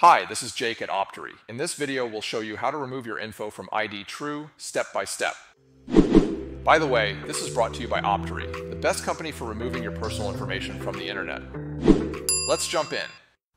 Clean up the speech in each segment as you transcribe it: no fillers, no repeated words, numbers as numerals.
Hi, this is Jake at Optery. In this video, we'll show you how to remove your info from IDTrue step by step. By the way, this is brought to you by Optery, the best company for removing your personal information from the internet. Let's jump in.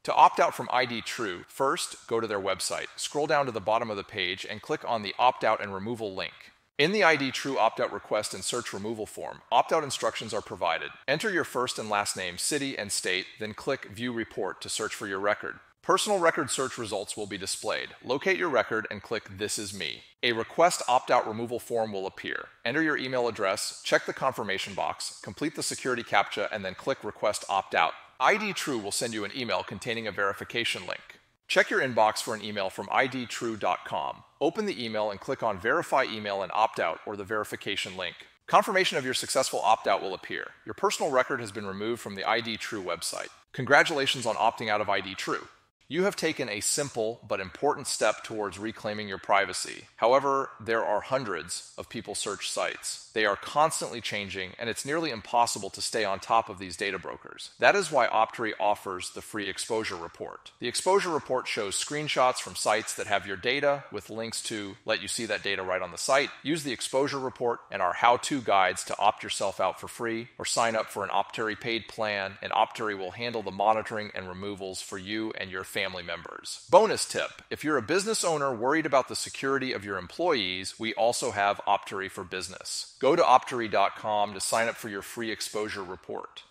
To opt out from IDTrue, first, go to their website, scroll down to the bottom of the page, and click on the Opt-out and Removal link. In the IDTrue opt-out request and search removal form, opt-out instructions are provided. Enter your first and last name, city, and state, then click View Report to search for your record. Personal record search results will be displayed. Locate your record and click This Is Me. A request opt-out removal form will appear. Enter your email address, check the confirmation box, complete the security CAPTCHA, and then click Request Opt-out. IDTrue will send you an email containing a verification link. Check your inbox for an email from idtrue.com. Open the email and click on Verify Email and Opt-out or the verification link. Confirmation of your successful opt-out will appear. Your personal record has been removed from the IDTrue website. Congratulations on opting out of IDTrue. You have taken a simple but important step towards reclaiming your privacy. However, there are hundreds of people search sites. They are constantly changing, and it's nearly impossible to stay on top of these data brokers. That is why Optery offers the free exposure report. The exposure report shows screenshots from sites that have your data with links to let you see that data right on the site. Use the exposure report and our how-to guides to opt yourself out for free or sign up for an Optery paid plan, and Optery will handle the monitoring and removals for you and your family members. Bonus tip: if you're a business owner worried about the security of your employees, we also have Optery for Business. Go to optery.com to sign up for your free exposure report.